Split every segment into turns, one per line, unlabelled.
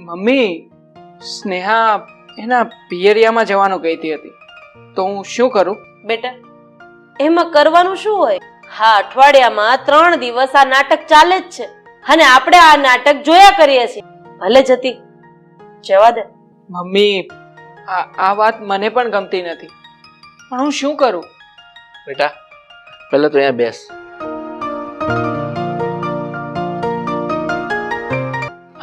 Mummy, Sneha એના પિયરિયામાં જવાનું કહેતી હતી, તો હું શું કરું?
બેટા, એમાં કરવાનું શું હોય? હા, અઠવાડિયામાં 3 દિવસ આ નાટક ચાલે જ છે અને આપણે આ નાટક જોયા કરીએ છીએ. ભલે જતી, જવા દે.
મમ્મી, આ વાત મને પણ ગમતી નથી, પણ હું શું કરું?
બેટા, પહેલા તો અહીંયા બેસ.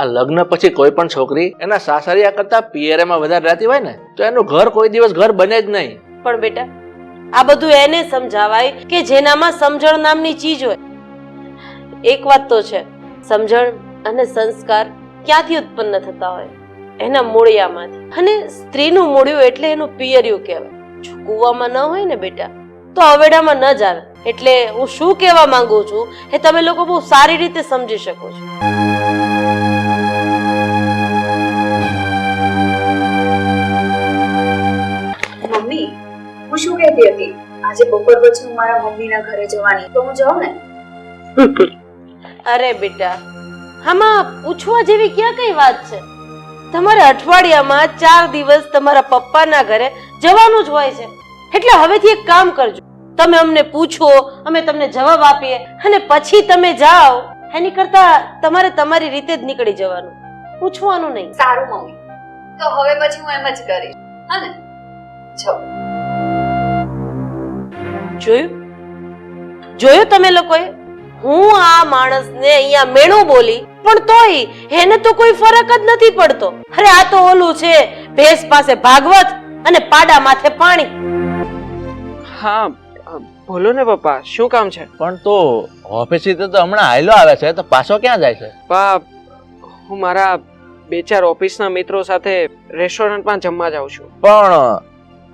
આ લગ્ન પછી કોઈ પણ છોકરી એના સાસરિયા કરતા પિયરમાં વધારે રહેતી હોય ને તો એનું ઘર કોઈ દિવસ ઘર બને જ નહીં.
પણ બેટા, આ બધું એને સમજાવાય કે જેનામાં સમજણ નામની ચીજ હોય. એક વાત તો છે, સમજણ અને સંસ્કાર ક્યાંથી ઉત્પન્ન થતા હોય? એના મૂળિયામાંથી. અને સ્ત્રીનું મૂળિયું એટલે એનું પિયરિયું કહેવાય. જો કૂવામાં ન હોય ને બેટા તો અવેડામાં ન જ આવે. એટલે હું શું કહેવા માંગુ છું એ તમે લોકો બહુ સારી રીતે સમજી શકો છો.
મમ્મી, હું શું કહેતી હતી, આજે બપોર પછી હું મારા મમ્મીના ઘરે જવાની, તો હું જાઉં ને?
અરે બેટા, આમાં પૂછવા જેવી ક્યાં કઈ વાત છે? તમારે અઠવાડિયામાં 4 દિવસ તમારા પપ્પાના ઘરે જવાનું જ હોય છે. એટલે હવેથી એક કામ કરજો, તમે અમને પૂછો, અમે તમને જવાબ આપીએ અને પછી તમે જાઓ. એની કરતા તમારે તમારી રીતે જ નીકળી જવાનું, પૂછવાનું નહીં.
સારું મમ્મી, તો હવે પછી હું એમ જ કરીશ. હા ને?
જોયું તમે લોકોએ? હું આ માણસને અહીંયા મેણું બોલી, પણ તોય એને તો કોઈ ફરક જ નથી પડતો. અરે આ તો ઓલું છે, ભેંસ પાસે ભાગવત અને પાડા માથે પાણી.
હા, બોલો ને પપ્પા, શું કામ છે?
પણ તો ઓફિસથી તો હમણાં હાયલો આવે છે, તો પાછો ક્યાં જાય છે?
પપ્પા, હું મારા 2-4 ઓફિસના મિત્રો સાથે રેસ્ટોરન્ટમાં જમવા જાઉં છું.
પણ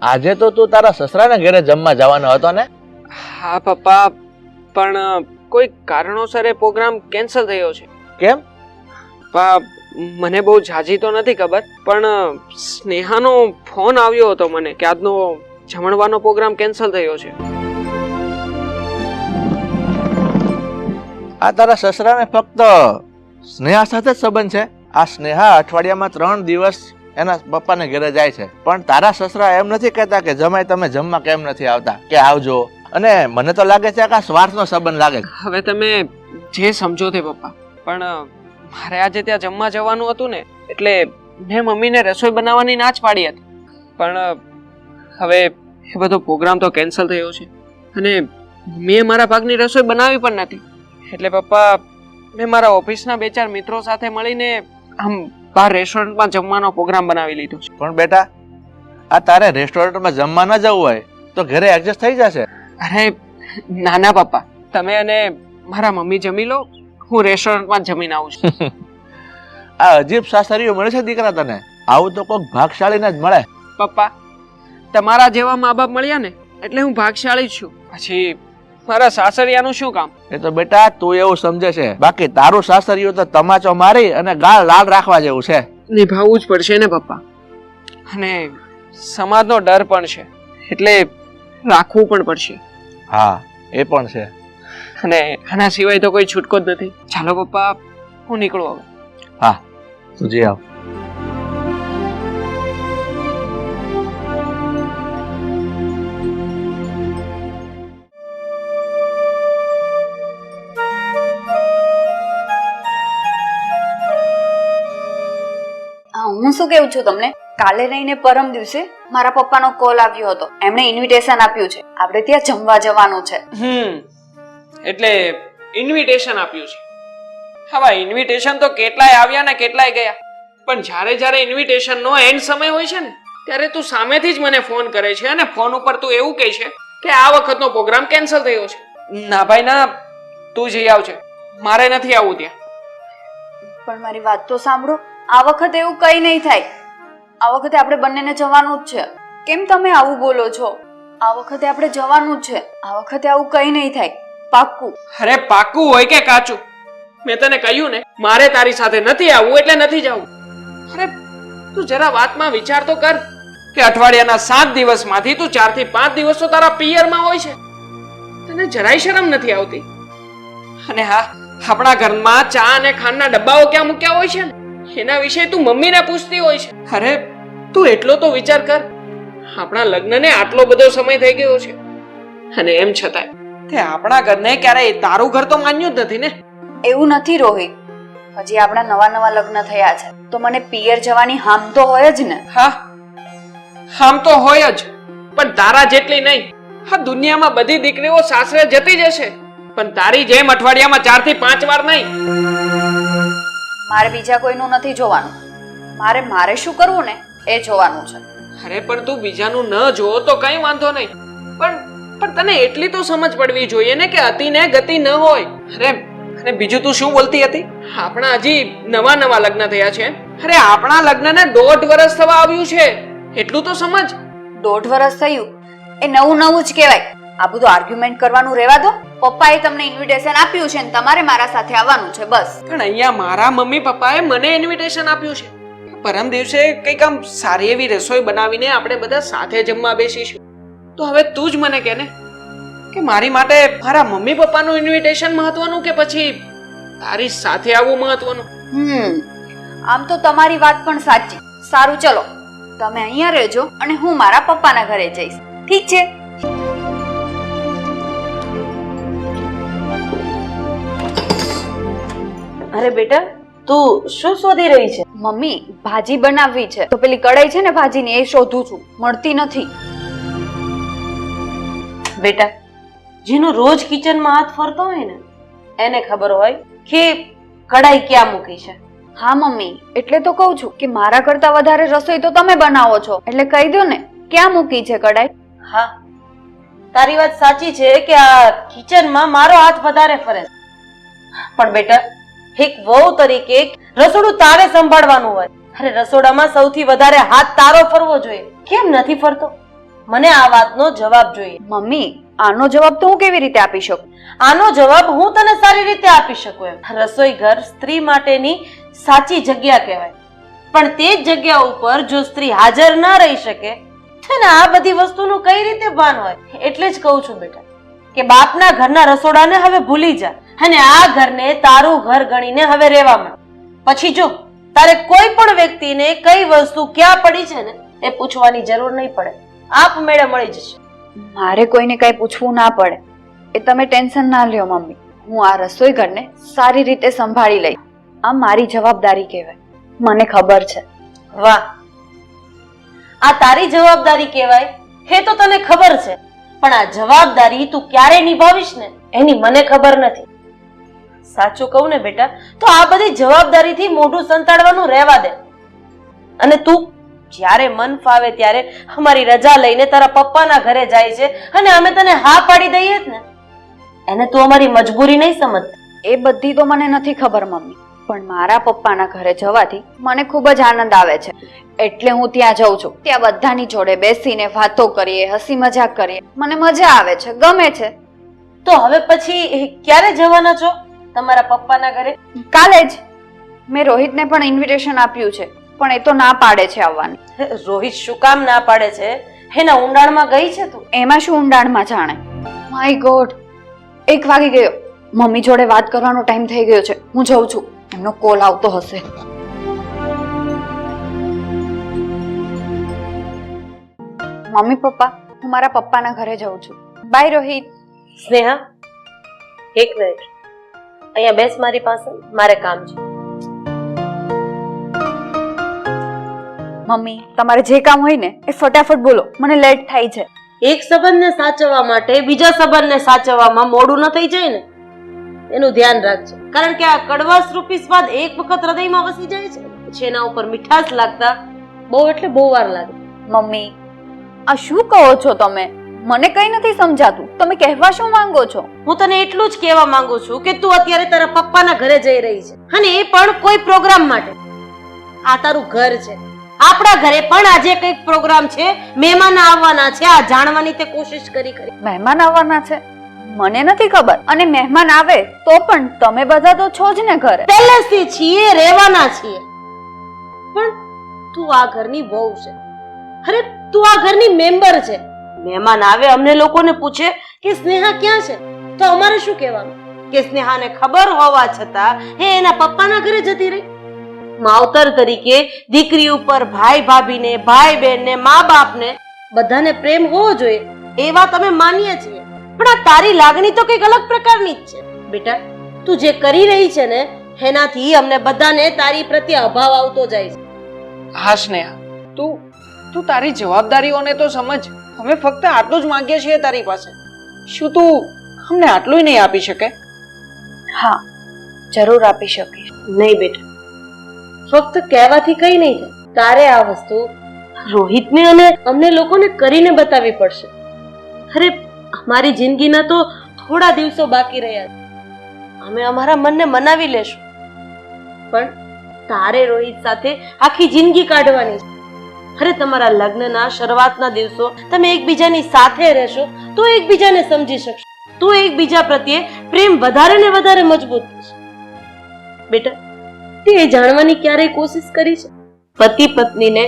આજે તો તું તારા સસરાના ઘરે જમવા જવાનો હતો ને?
હા પપ્પા, પણ કોઈ કારણોસર એ પ્રોગ્રામ કેન્સલ થયો છે.
કેમ?
પપ્પા, મને બહુ ઝાઝી તો નથી ખબર, પણ સ્નેહાનો ફોન આવ્યો હતો મને કે આજનો જમણવાનો પ્રોગ્રામ કેન્સલ થયો છે.
આ તારા સસરાને ફક્ત સ્નેહા સાથે જ સંબંધ છે? આ સ્નેહા અઠવાડિયામાં 3 દિવસ એના પપ્પાને ઘરે જાય છે, પણ તારા સસરા એમ નથી કહેતા કે જમાઈ તમે જમવા કેમ નથી આવતા, કે આવજો? અને મને તો લાગે છે કે આ સ્વાર્થનો સંબંધ લાગે છે.
હવે તમે જે સમજો તે પપ્પા, પણ મારે આજે ત્યાં જમવા જવાનું હતું ને, એટલે મેં મમ્મીને રસોઈ બનાવવાની ના જ પાડી હતી. પણ હવે એ બધો પ્રોગ્રામ તો કેન્સલ થયો છે અને મેં મારા ભાગની રસોઈ બનાવી પણ નથી. એટલે પપ્પા, મેં મારા ઓફિસના 2-4 મિત્રો સાથે મળીને આમ બહાર રેસ્ટોરન્ટમાં જમવાનો પ્રોગ્રામ બનાવી લીધો છે.
પણ બેટા, આ તારે રેસ્ટોરન્ટમાં જમવા ન જવું હોય તો ઘરે એડજસ્ટ થઈ જશે.
અરે નાના પપ્પા, તમે અને મારા મમ્મી જમી લો, હું રેસ્ટોરન્ટમાં જમીને આવું છું.
આ અજીબ સાસરીઓ મળે છે દીકરા તને? આવું તો કોઈક ભાગશાળીને જ મળે.
પપ્પા, તમારા જેવા મા બાપ મળ્યા ને એટલે હું ભાગશાળી છું. પછી મારા સાસરિયાનું શું કામ?
એ તો બેટા તું એવું સમજે છે, બાકી તારું સાસરિયું તો તમાચો મારી અને ગાળ લાલ રાખવા જેવું છે.
નિભાવવું જ પડશે ને પપ્પા, અને સમાજનો ડર પણ છે એટલે રાખવું પણ પડશે.
હા, એ પણ છે.
અને આના સિવાય તો કોઈ છૂટકો જ નથી. ચાલો પપ્પા, હું નીકળું હવે.
હા, તું જી આવ.
હું શું કેવું છું તમને, કાલે નહીં ને પરમ દિવસે મારા પપ્પાનો કોલ આવ્યો હતો. એમણે ઇન્વિટેશન આપ્યું છે, આપણે ત્યાં જમવા જવાનું છે.
એટલે ઇન્વિટેશન આપ્યું છે. હવે ઇન્વિટેશન તો કેટલાય આવ્યા ને કેટલાય ગયા, પણ જ્યારે ઇન્વિટેશન નો એન્ડ સમય હોય છે ને ત્યારે તું સામેથી જ મને ફોન કરે છે અને ફોન ઉપર તું એવું કહે છે કે આ વખતનો પ્રોગ્રામ કેન્સલ થયો છે. ના ભાઈ ના, તું જઈ આવજે, મારે નથી આવવું ત્યાં.
પણ મારી વાત તો સાંભળો, આ વખતે એવું કઈ નહીં થાય. આ વખતે આપણે બંનેને જવાનું જ છે. કેમ તમે આવું બોલો છો? આ વખતે આપણે જવાનું જ છે. આ વખતે આવું કઈ નહીં થાય, પાક્કું.
અરે પાક્કું હોય કે કાચું, મેં તને કહ્યું ને મારે તારી સાથે નથી આવવું એટલે નથી જવું. અરે તું જરા વાતમાં વિચાર તો કર કે અઠવાડિયાના 7 દિવસમાંથી તું 4 થી 5 દિવસ તો તારા પિયરમાં હોય છે. તને જરાય શરમ નથી આવતી? અને હા, આપણા ઘરમાં ચા અને ખાંડના ડબ્બાઓ ક્યાં મૂક્યા હોય છે ને એના વિશે તું મમ્મીને પૂછતી હોય છે. અરે તું એટલો તો વિચાર કર, આપણા લગ્નને આટલો બધો સમય થઈ ગયો છે અને એમ છતાંય તે આપણા ઘરને ક્યારેય તારું ઘર તો માન્યું જ નથી ને.
એવું નથી રોહિત, હજી આપણા નવા નવા લગ્ન થયા છે તો મને પિયર જવાની હામ તો હોય જ ને.
હા, આમ તો હોય જ, પણ તારા જેટલી નહીં. હા, દુનિયામાં બધી દીકરીઓ સાસરે જતી જશે, પણ તારી જેમ અઠવાડિયામાં 4 થી 5 વાર નહીં.
મારે બીજા કોઈનું નથી જોવાનું, મારે શું કરવું ને એ જોવાનું છે.
અરે પણ તું બીજાનું ન જો તો કઈ વાંધો નહીં, પણ તને એટલી તો સમજ પડવી જોઈએ ને કે અતિ ને ગતિ ન હોય. અરે અને બીજું તું શું બોલતી હતી? આપણા હજી નવા નવા લગ્ન થયા છે. અરે આપણા લગ્નને 1.5 વર્ષ થવા આવ્યું છે, એટલું તો સમજ.
1.5 વર્ષ થયું એ નવું જ કહેવાય. આ બધું આર્ગ્યુમેન્ટ કરવાનું રહેવા દો. પપ્પાએ તમને ઇન્વિટેશન આપ્યું છે ને તમારે મારા સાથે આવવાનું છે, બસ.
પણ અહીંયા મારા મમ્મી પપ્પાએ મને ઇન્વિટેશન આપ્યું છે. પરમ દિવસે કંઈક આમ સારી એવી રસોઈ બનાવીને આપણે બધા સાથે જમવા બેસીશું. તો હવે તું જ મને કહે ને કે મારી માટે મારા મમ્મી પપ્પાનું ઇન્વિટેશન મહત્વનું કે પછી તારી સાથે આવવું મહત્વનું?
આમ તો તમારી વાત પણ સાચી. સારું, ચલો તમે અહીંયા રહેજો અને હું મારા પપ્પાના ઘરે જઈશ. ઠીક છે?
અરે બેટા, તું શું શોધી રહી છે?
મમ્મી, ભાજી બનાવવી છે તો પેલી કઢાઈ છે ને ભાજીની, એ શોધું છું, મળતી નથી.
બેટા, જેનો રોજ કિચનમાં હાથ ફરતો હોય ને એને ખબર હોય કે કઢાઈ ક્યાં મૂકી છે.
હા મમ્મી, એટલે તો કહું છું કે મારા કરતા વધારે રસોઈ તો તમે બનાવો છો, એટલે કહી દો ને ક્યાં મૂકી છે કઢાઈ.
હા, તારી વાત સાચી છે કે આ કિચનમાં મારો હાથ વધારે ફરે છે, પણ બેટા એક વહુ તરીકે રસોડું તારે સંભાળવાનું હોય. અરે રસોડામાં સૌથી વધારે હાથ તારો ફરવો જોઈએ, કેમ નથી ફરતો? મને આ વાતનો જવાબ જોઈએ.
મમ્મી, આનો જવાબ તો હું કેવી રીતે આપી શકું?
આનો જવાબ હું તને સારી રીતે આપી શકું એમ. રસોઈ ઘર સ્ત્રી માટેની સાચી જગ્યા કહેવાય, પણ તે જ જગ્યા ઉપર જો સ્ત્રી હાજર ના રહી શકે તો આ બધી વસ્તુનું કઈ રીતે ભાન હોય? એટલે જ કહું છું બેટા કે બાપના ઘરના રસોડાને હવે ભૂલી જા અને આ ઘરને તારું ઘર ગણીને હવે રહેવા માંડ. પછી જો તારે કોઈ પણ વ્યક્તિને કઈ વસ્તુ ક્યાં પડી છે ને એ પૂછવાની જરૂર નહીં પડે, આપમેળે મળી જશે.
મારે કોઈને કઈ પૂછવું ના પડે, એ તમે ટેન્શન ના લ્યો મમ્મી. હું આ રસોઈ ઘરને સારી રીતે સંભાળી લઈશ. આ મારી જવાબદારી કહેવાય, મને ખબર છે.
વાહ, આ તારી જવાબદારી કહેવાય એ તો તને ખબર છે, પણ આ જવાબદારી તું ક્યારે નિભાવીશ ને એની મને ખબર નથી. સાચું કહું ને બેટા, તો આ બધી જવાબદારીથી મોઢું સંતાડવાનું રહેવા દે અને તું જ્યારે મન ફાવે ત્યારે અમારી રજા લઈને તારા પપ્પાના ઘરે જાય છે અને અમે તને હા પાડી દઈએ જ ને, એને તું અમારી મજબૂરી નહીં સમજતી.
એ બધી તો મને નથી ખબર મમ્મી, પણ મારા પપ્પાના ઘરે જવાથી મને ખૂબ જ આનંદ આવે છે, એટલે હું ત્યાં જઉં છું. ત્યાં બધાની જોડે બેસીને વાતો કરીએ, હસી મજાક કરીએ, મને મજા આવે છે, ગમે છે.
તો હવે પછી ક્યારે જવાના છો તમારા પપ્પાના ઘરે?
કાલે જ. મેં રોહિતને પણ ઇન્વિટેશન આપ્યું છે, પણ એ તો ના પાડે છે આવવાની.
રોહિત શું કામ ના પાડે છે? એના ઊંડાણમાં ગઈ છે તું?
એમાં શું ઊંડાણમાં જાણે? માય ગોડ, 1 વાગી ગયો. મમ્મી જોડે વાત કરવાનો ટાઈમ થઈ ગયો છે, હું જઉં છું. એમનો કોલ આવતો હશે. મમ્મી પપ્પા, હું મારા પપ્પાના ઘરે જઉં છું. બાય રોહિત.
સ્નેહા, 1 મિનિટ અહીંયા બેસ મારી પાસે, મારે કામ છે.
મમ્મી, તમારે જે કામ હોય ને એ ફટાફટ બોલો, મને લેટ થાય છે.
એક સંબંધને સાચવવા માટે બીજા સંબંધને સાચવવામાં મોડું ન થઈ જાય ને એનું ધ્યાન રાખજો, કારણ કે આ કડવાશ રૂપી સ્વાદ એક વખત હૃદયમાં વસી જાય છે પછી એના ઉપર મીઠાશ લાગતા બહુ એટલે બહુ વાર લાગે.
મમ્મી, આ શું કહો છો તમે? મને કઈ નથી સમજાતું. તમે કહેવા શું માંગો છો?
હું તને એટલું જ કહેવા માંગુ છું કે તું અત્યારે તારા પપ્પાના ઘરે જઈ રહી છે અને એ પણ કોઈ પ્રોગ્રામ માટે. આ તારું ઘર છે, આપણા ઘરે પણ આજે કઈક પ્રોગ્રામ છે, મહેમાન આવવાના છે, આ જાણવાની તે કોશિશ કરી.
મહેમાન આવવાના છે? મને નથી ખબર. અને મહેમાન આવે તો પણ તમે બધા તો છો જ ને ઘરે.
પહેલેથી છીએ, રહેવાના છીએ, પણ તું આ ઘરની વહુ છે. અરે તું આ ઘરની મેમ્બર છે. મહેમાન આવે અમને લોકોને પૂછે કે સ્નેહા ક્યાં છે, તો અમારે શું કહેવાનું કે સ્નેહાને ખબર હોવા છતાં એ એના પપ્પાના ઘરે જતી રહી? માવતર તરીકે દીકરી ઉપર ભાઈ ભાભીને, ભાઈ બહેનને, મા બાપને બધાને પ્રેમ હોવો જોઈએ એ વાત અમે માનીએ છીએ, પણ આ તારી લાગણી તો કંઈક અલગ પ્રકારની જ છે. બેટા, તું જે કરી રહી છે ને એનાથી અમને બધાને તારી પ્રત્યે અભાવ આવતો જાય છે.
હા સ્નેહા, તું તારી જવાબદારીઓને તો સમજ. અમે ફક્ત આટલું જ માંગીએ છીએ તારી પાસે. શું તું અમને આટલું નહીં આપી શકે?
હા, જરૂર આપી શકીશ.
નહીં બેટા, ફક્ત કહેવાથી કઈ નહીં થાય. તારે આ વસ્તુ રોહિતને અને અમને લોકોને કરીને બતાવવી પડશે. અરે, અમારી જિંદગીના તો થોડા દિવસો બાકી રહ્યા છે. અમે અમારા મનને મનાવી લેશું, પણ તારે રોહિત સાથે આખી જિંદગી કાઢવાની છે. અરે, તમારા લગ્નના શરૂઆતના દિવસો તમે એકબીજાની સાથે રહેશો તો એકબીજાને સમજી શકશો, તો એકબીજા પ્રત્યે પ્રેમ વધારે ને વધારે મજબૂત થશે. બેટા, તે એ જાણવાની ક્યારેય કોશિશ કરી છે? પતિ પત્નીને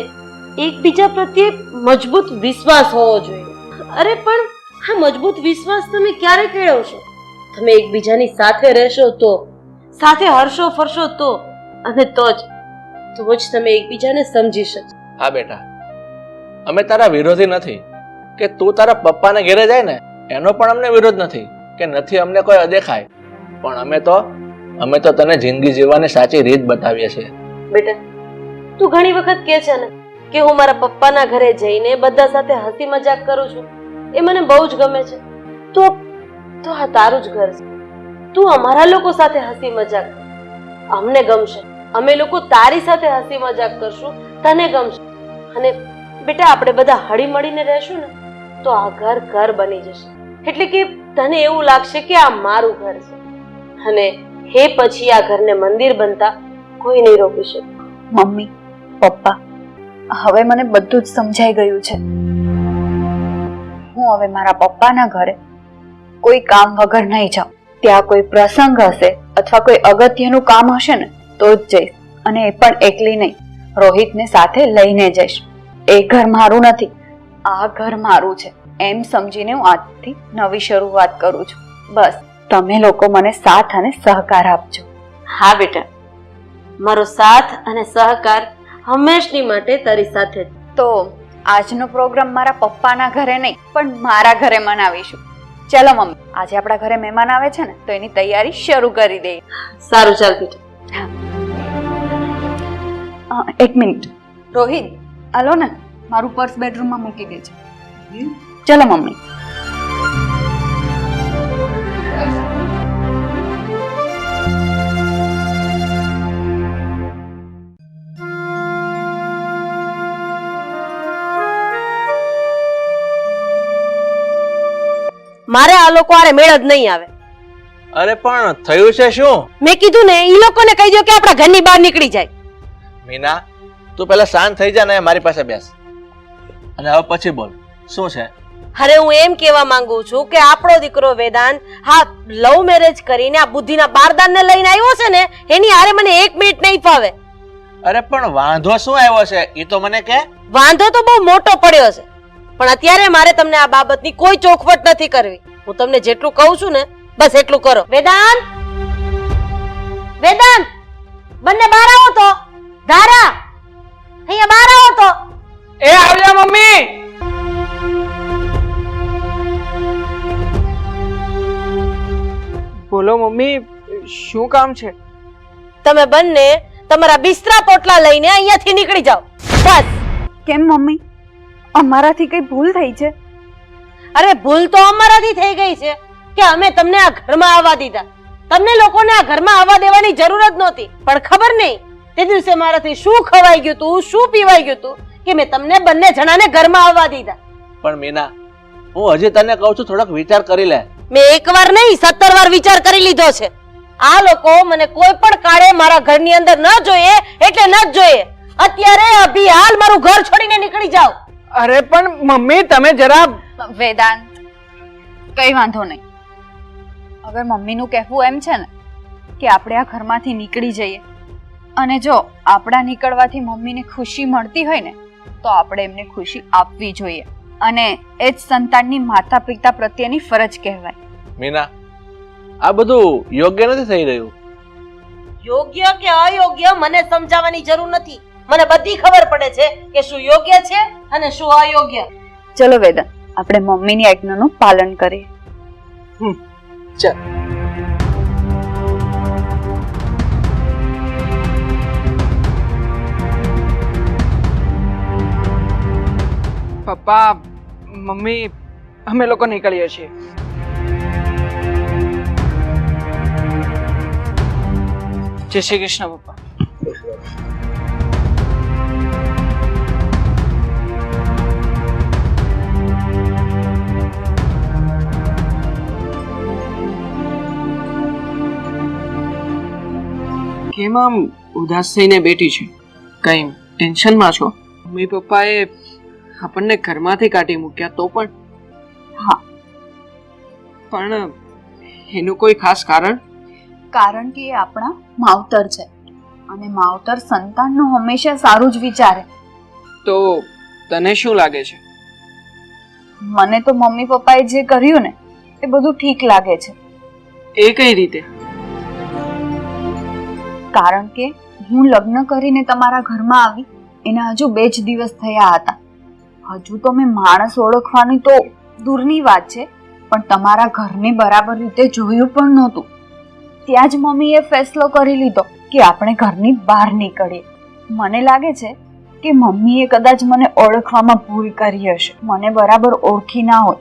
એકબીજા પ્રત્યે મજબૂત વિશ્વાસ હોવો જોઈએ. અરે પણ આ મજબૂત વિશ્વાસ તમે ક્યારે કેળવશો? તમે એકબીજાની સાથે રહેશો તો, સાથે હરશો ફરશો તો, અને તો જ તમે એકબીજાને સમજી શકશો.
હા બેટા, અમે તારા વિરોધી નથી કે તું તારા પપ્પાને ઘેરે જાય ને એનો પણ અમને વિરોધ નથી કે નથી અમને કોઈ અદેખાય, પણ અમે તો તને જિંદગી જીવવાની સાચી રીત બતાવીએ છીએ.
બેટા, તું ઘણી વખત કહે છે ને કે હું મારા પપ્પાના ઘરે જઈને બધા સાથે હસી મજાક કરું છું, એ મને બહુ જ ગમે છે. તો આ તારું જ ઘર છે. તું અમારા લોકો સાથે હસી મજાક કર, અમને ગમશે. અમે લોકો તારી સાથે હસી મજાક કરશું, તને ગમશે. અને બેટા, આપણે બધા હળી મળીને રહેશું ને તો આ ઘર ઘર બની જશે. એટલે કે તને એવું લાગશે કે આ મારું ઘર છે, અને હે પછી આ ઘરને મંદિર બનતા કોઈ નહીં રોકી શકે.
મમ્મી, પપ્પા, હવે મને બધું જ સમજાઈ ગયું છે. હું હવે મારા પપ્પાના ઘરે કોઈ કામ વગર નહીં જાઉં. ત્યાં કોઈ પ્રસંગ હશે અથવા કોઈ અગત્યનું કામ હશે ને તો જ જઈશ, અને એ પણ એકલી નહીં, રોહિતને સાથે લઈને જઈશ. એ ઘર મારું નથી, આ ઘર મારું છે એમ સમજીને હું આજથી નવી શરૂઆત કરું છું. બસ તમે લોકો મને સાથ અને સહકાર આપજો.
હા બેટા, મારો સાથ અને સહકાર હંમેશની માટે તારી સાથે.
તો આજનો પ્રોગ્રામ મારા પપ્પાના ઘરે નહીં પણ મારા ઘરે મનાવીશું. ચલો મમ્મી, આજે આપણા ઘરે મહેમાન આવે છે ને તો એની તૈયારી શરૂ કરી દઈએ.
સારું, ચાલ બેટા.
એક મિનિટ રોહિત, હાલો ને, મારું પર્સ બેડરૂમમાં મૂકી દેજો. ચલો મમ્મી.
મારે આ લોકો આરે મેળ જ નહીં આવે.
અરે પણ થયું છે શું?
મેં કીધું ને, ઈ લોકોને કહી દો કે આપણા ઘરની બહાર નીકળી જાય.
મીના, તું પહેલા શાંત થઈ જા ને મારી પાસે બેસ, અને હવે પછી બોલ શું છે.
અરે, હું એમ કહેવા માંગુ છું કે આપણો દીકરો વેદાંત હા લવ મેરેજ કરીને આ બુદ્ધિના બારદાનને લઈને આવ્યો છે ને, એની હારે મને 1 મિનિટ નહીં ફાવે.
અરે પણ વાંધો શું આવ્યો છે એ તો મને કહે.
વાંધો તો બહુ મોટો પડ્યો છે, પણ અત્યારે મારે તમને આ બાબતની કોઈ ચોખવટ નથી કરવી. હું તમને જેટલું કહું છું ને બસ એટલું કરો. વેદાંત, વેદાંત, બંને બહાર આવો તો. ધારા, અહીંયા બહાર આવો તો.
એ આવ્યા મમ્મી. બોલો મમ્મી, શું કામ છે?
તમે બંને તમારા બિસ્તરા પોટલા લઈને અહીંયાથી નીકળી જાઓ બસ.
કેમ મમ્મી, અમારાથી કઈ ભૂલ થઈ છે?
અરે, ભૂલ તો અમારાથી થઈ ગઈ છે કે અમે તમને આ ઘરમાં આવવા દીધા. તમને લોકોને આ ઘરમાં આવવા દેવાની જરૂર જ નહોતી, પણ ખબર નહીં તે દિવસે મારાથી શું ખવાઈ ગયું તું, શું પીવાઈ ગયું તું કે મેં તમને બંને જણાને ઘરમાં આવવા દીધા.
પણ મીના, હું હજી તને કહું છું થોડોક વિચાર કરી લે.
મેં એકવાર નહીં 17 વાર વિચાર કરી લીધો છે. આ લોકો મને કોઈ પણ કાળે મારા ઘરની અંદર ન જોઈએ એટલે ન જ જોઈએ. અત્યારે અભી હાલ મારું ઘર છોડીને નીકળી જાઓ.
અરે પણ મમ્મી, તમે જરા.
વેદાંત, કઈ વાંધો નહીં. અગર મમ્મીનું કહેવું એમ છે ને કે આપણે આ ઘરમાંથી નીકળી જઈએ, અને જો આપણા નીકળવાથી મમ્મીને ખુશી મળતી હોય ને તો આપણે એમને ખુશી આપવી જોઈએ, અને એ જ સંતાનની માતા પિતા પ્રત્યેની ફરજ કહેવાય.
મીના, આ બધું યોગ્ય નથી થઈ રહ્યું.
યોગ્ય કે અયોગ્ય મને સમજાવવાની જરૂર નથી. મને બધી ખબર પડે છે કે શું યોગ્ય છે અને શું અયોગ્ય.
ચલો વેદન, આપણે મમ્મીની આજ્ઞાનું પાલન કરીએ.
ચાલ. પપ્પા, મમ્મી, અમે લોકો નીકળીએ છીએ. જય શ્રી કૃષ્ણ પપ્પા. કેમ આમ ઉદાસ થઈને બેઠી છે? કઈ ટેન્શનમાં છો? મમ્મી પપ્પાએ આપણને ઘરમાંથી કાઢી મૂક્યા તો પણ?
હા.
પણ એનું કોઈ ખાસ કારણ?
કારણ કે એ આપણા માવતર છે અને માવતર સંતાનનું હંમેશા સારું જ વિચારે.
તો તને શું લાગે છે?
મને તો મમ્મી પપ્પાએ જે કર્યું ને એ બધું ઠીક લાગે છે.
એ કઈ રીતે?
કારણ કે હું લગ્ન કરીને તમારા ઘરમાં આવી એના હજુ 2 જ દિવસ થયા હતા. હજુ તો મેં માણસ ઓળખવાની તો દૂરની વાત છે, પણ તમારા ઘરને બરાબર રીતે જોયું પણ નહોતું. ત્યાં જ મમ્મીએ ફેસલો કરી લીધો કે આપણે ઘરની બહાર નીકળીએ. મને લાગે છે કે મમ્મીએ કદાચ મને ઓળખવામાં ભૂલ કરી હશે. મને બરાબર ઓળખી ના હોય.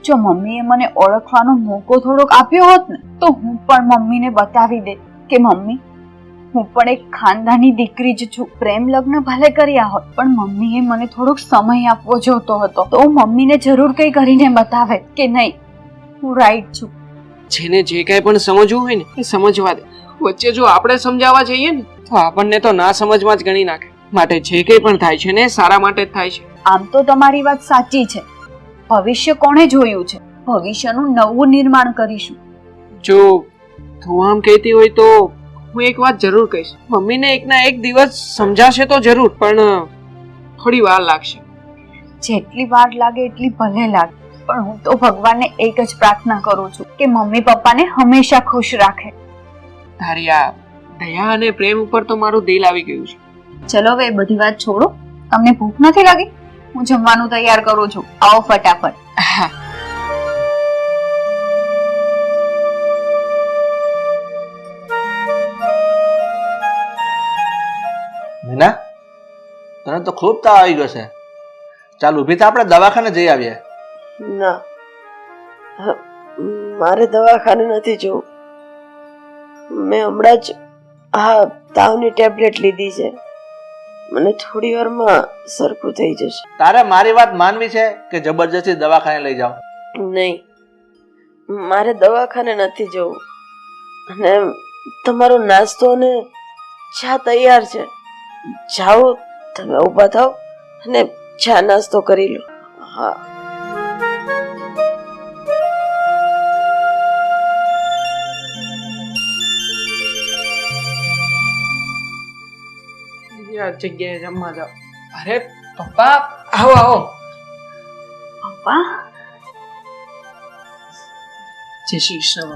જો મમ્મીએ મને ઓળખવાનો મોકો થોડોક આપ્યો હોત ને તો હું પણ મમ્મીને બતાવી દે કે મમ્મી, હું પણ એક ખાનદાની દીકરી જ છું. પ્રેમ લગ્ન ભલે કર્યા હોત, પણ મમ્મીએ મને થોડોક સમય આપવો જોતો હતો. તો મમ્મીને જરૂર કંઈ કરીને બતાવે કે નહીં, હું રાઈટ છું.
જેને જે કાંઈ પણ સમજવું હોય ને એ સમજવા દે. વચ્ચે જો આપણે સમજાવવા જઈએ ને તો આપણને તો ના સમજમાં જ ગણી નાખે. માટે જે કંઈ પણ થાય છે ને એ સારા માટે જ થાય છે.
આમ તો તમારી વાત સાચી છે. ભવિષ્ય કોણે જોયું છે? ભવિષ્યનું નવું નિર્માણ કરીશું.
જો તું આમ કહેતી હોય તો હું એક વાત જરૂર કહીશ. મમ્મીને એકના એક દિવસ સમજાશે તો જરૂર, પણ થોડી વાર લાગશે.
જેટલી વાર લાગે એટલી ભલે લાગે, પણ હું તો ભગવાનને એક જ પ્રાર્થના કરું છું કે મમ્મી પપ્પાને હંમેશા ખુશ રાખે.
તારી આ દયા અને પ્રેમ ઉપર તો મારું દિલ આવી ગયું છે.
ચલો હવે એ બધી વાત છોડો. તમને ભૂખ નથી લાગી? હું જમવાનું તૈયાર કરું છું. આવો ફટાફટ.
હા.
મીના, તને તો ખૂબ તાવ આવી ગયો છે. ચાલ ઊભી થા, આપણે દવાખાને જઈ આવીએ.
ના, મારે દવાખાને નથી જવું. મેં હમણાં જ આ તાવની ટેબ્લેટ લીધી છે. મને થોડી વારમાં સરખું થઈ જશે.
તારે મારી વાત માનવી છે કે જબરજસ્તી દવાખાને લઈ જાઓ?
નહીં, મારે દવાખાને નથી જવું. અને તમારો નાસ્તો અને ચા તૈયાર છે. જાઓ, તમે ઊભા થાઓ અને ચા નાસ્તો કરી લો. હા.
જગ્યાએ જમવા જાઓ. અરે પપ્પા, આવો આવો.
પપ્પા,
જય શ્રી કૃષ્ણ.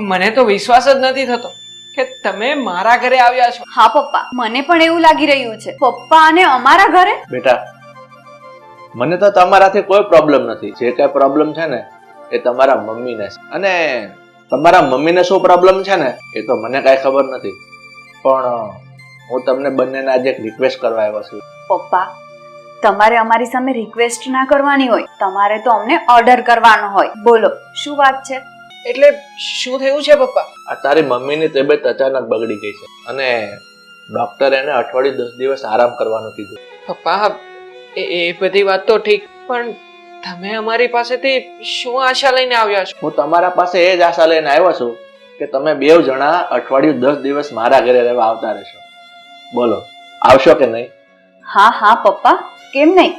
મને તો વિશ્વાસ જ નથી થતો કે તમે મારા ઘરે આવ્યા છો.
હા પપ્પા, મને પણ એવું લાગી રહ્યું છે. પપ્પા અને અમારા ઘરે?
બેટા, મને તો તમારાથી કોઈ પ્રોબ્લેમ નથી. જે કઈ પ્રોબ્લેમ છે ને એ તમારા મમ્મીને છે. અને તમારા મમ્મીને શું પ્રોબ્લેમ છે ને એ તો મને કાંઈ ખબર નથી. પણ હું તમને બંનેને આજે એક રિક્વેસ્ટ કરવા આવ્યો છું.
પપ્પા, તમારે અમારી સામે રિક્વેસ્ટ ના કરવાની હોય, તમારે તો અમને ઓર્ડર કરવાનો હોય. બોલો, શું વાત છે?
એટલે શું થયું છે પપ્પા?
આ તારી મમ્મીની તબિયત અચાનક બગડી ગઈ છે અને ડોક્ટરે એને અઠવાડિયું 10 દિવસ આરામ કરવાનું કીધું.
પપ્પા, એ બધી વાત તો ઠીક, પણ તમે અમારી પાસેથી શું આશા લઈને આવ્યા છો?
હું તમારા પાસે એ જ આશા લઈને આવ્યો છું કે તમે 2 જણા અઠવાડિયું 10 દિવસ મારા ઘરે રહેવા આવતા રહેશો. બોલો, આવશો કે નહીં?
હા હા પપ્પા, કેમ નહીં?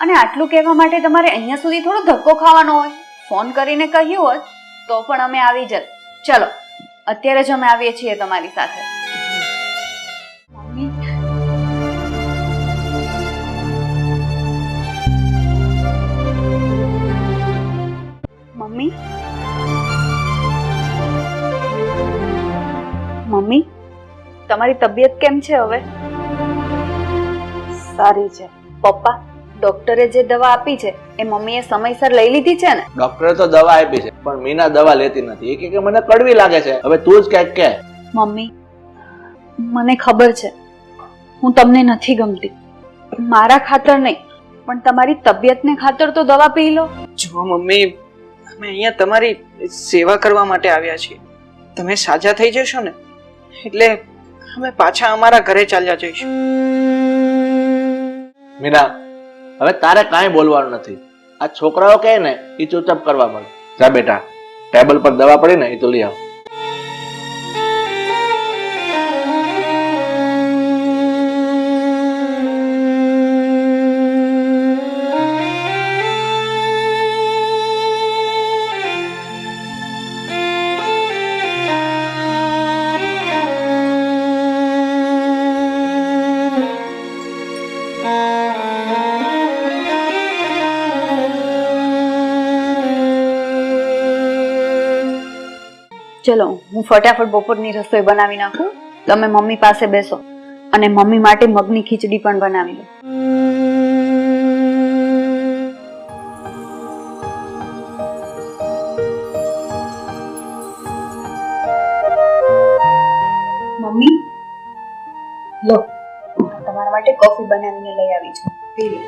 અને આટલું કહેવા માટે તમારે અહીંયા સુધી થોડો ધક્કો ખાવાનો હોય? ફોન કરીને કહ્યું હોત તો પણ અમે આવી જત. ચલો, અત્યારે જ અમે આવીએ છીએ તમારી સાથે. મમ્મી, મમ્મી મમ્મી તમારી તબિયત કેમ છે હવે?
સારી છે.
પપ્પા ડોક્ટરે જે દવા આપી છે એ મમ્મીએ સમયસર લઈ લીધી છે ને?
ડોક્ટરે તો દવા આપી છે પણ મીના દવા લેતી નથી. એ કહે કે મને કડવી લાગે છે. હવે તું જ કંઈક કે.
મમ્મી મને ખબર છે હું તમને નથી ગમતી. મારા ખાતર નહીં પણ તમારી તબિયતને ખાતર તો દવા પી લો.
જો મમ્મી, અમે અહીંયા તમારી સેવા કરવા માટે આવ્યા છીએ. તમે સાજા થઈ જશો ને એટલે અમે પાછા અમારા ઘરે ચાલ્યા જઈશું.
મીના, હવે તારે કાંઈ બોલવાનું નથી. આ છોકરાઓ કહે ને એ ચૂપચાપ કરવા મળે. જા બેટા, ટેબલ પર દવા પડી ને એ તો લઈ આવ.
ચલો હું ફટાફટ બપોરની રસોઈ બનાવી નાખું. તમે મમ્મી પાસે બેસો અને મમ્મી માટે મગની ખીચડી પણ બનાવી લો. મમ્મી લો, તમારા માટે કોફી બનાવીને લઈ આવી છું, પી લો.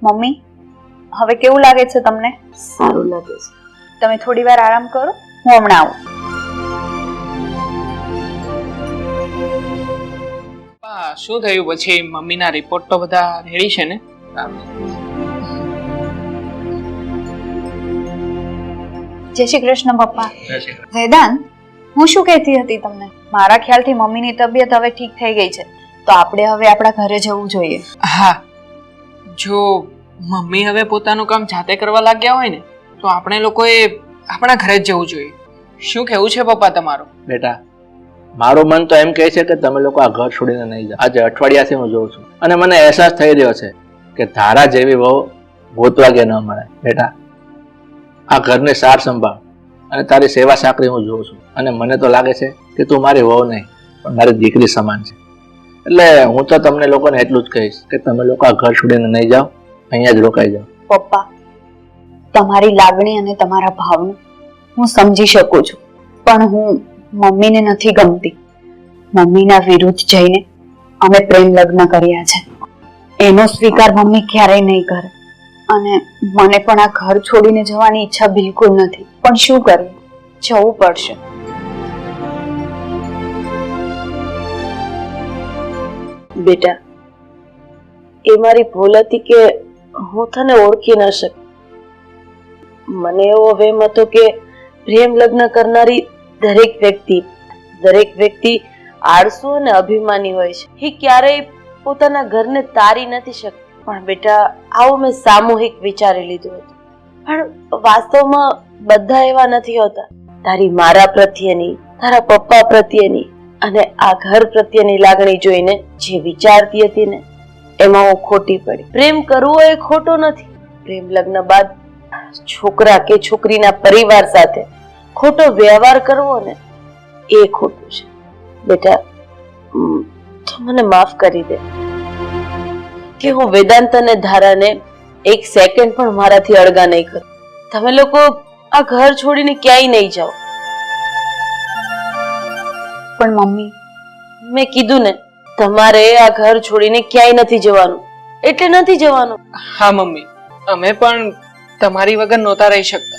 મમ્મી હવે કેવું લાગે છે તમને?
સારું લાગે છે.
તમે થોડી વાર આરામ કરો, હું હમણાં આવું.
પપ્પા, શું થયું પછી? મમ્મીના રિપોર્ટ તો બધા રેડી છે ને?
જય શ્રી કૃષ્ણ પપ્પા. વેદાંત, હું શું કહેતી હતી તમને? મારા ખ્યાલથી મમ્મીની તબિયત હવે ઠીક થઈ ગઈ છે, તો આપણે હવે આપણા ઘરે જવું જોઈએ.
હા, જો મમ્મી હવે પોતાનું કામ જાતે કરવા લાગ્યા હોય ને તો આપણે લોકોએ આપણા ઘરે જ જવું જોઈએ. શું કહેવું છે પપ્પા તમારું?
બેટા, મારું મન તો એમ કહે છે કે તમે લોકો આ ઘર છોડીને નહીં જાઓ. આજે અઠવાડિયાથી હું જોઉં છું અને મને અહેસાસ થઈ રહ્યો છે કે ધારા જેવી વહુ ગોતવાગે ન મળે. બેટા, આ ઘરની સાર સંભાળ અને તારી સેવા સાકરી હું જોઉં છું અને મને તો લાગે છે કે તું મારી વહુ નહીં પણ મારી દીકરી સમાન છે. એટલે હું તો તમને લોકોને એટલું જ કહીશ કે તમે લોકો આ ઘર છોડીને નહીં જાઓ, અહીંયા જ રોકાઈ જાઓ.
પપ્પા, તમારી લાગણી અને તમારા ભાવને હું સમજી શકું છું, પણ હું મમ્મીને નથી ગમતી. મમ્મીના વિરુદ્ધ જઈને અમે પ્રેમ લગ્ન કર્યા છે, એનો સ્વીકાર મમ્મી ક્યારેય નહીં કરે. અને મને પણ આ ઘર છોડીને જવાની ઈચ્છા બિલકુલ નથી, પણ શું કરીએ, જવું પડશે.
બેટા, એ મારી ભૂલ હતી કે હું તને ઓળખી ન શકી. મને એવો વહેમ હતો કે પ્રેમ લગ્ન કરનારી દરેક વ્યક્તિ આળસુ અને અભિમાની હોય છે. એ ક્યારેય પોતાના ઘરને તારી નથી શકતી. પણ બેટા, આવું મેં સામૂહિક વિચારી લીધું હતું, પણ વાસ્તવમાં બધા એવા નથી હોતા. તારી મારા પ્રત્યેની, તારા પપ્પા પ્રત્યેની અને આ ઘર પ્રત્યેની લાગણી જોઈને જે વિચારતી હતી ને એમાં હું ખોટી પડી. પ્રેમ કરવો એ ખોટો નથી. પ્રેમ લગ્ન બાદ છોકરા કે છોકરીના પરિવાર સાથે ખોટો વ્યવહાર કરવો ને એ ખોટું છે. બેટા, તો મને માફ કરી દે કે હું વેદાંત અને ધારાને એક સેકન્ડ પણ મારાથી અળગા નહીં કરું. તમે લોકો આ ઘર છોડીને ક્યાંય નહીં જાઓ.
પણ મમ્મી,
મેં કીધું ને, તમારે આ ઘર છોડીને ક્યાંય નથી જવાનું, એટલે નથી જવાનું.
હા મમ્મી, અમે પણ તમારી વગર નહોતા રહી શકતા.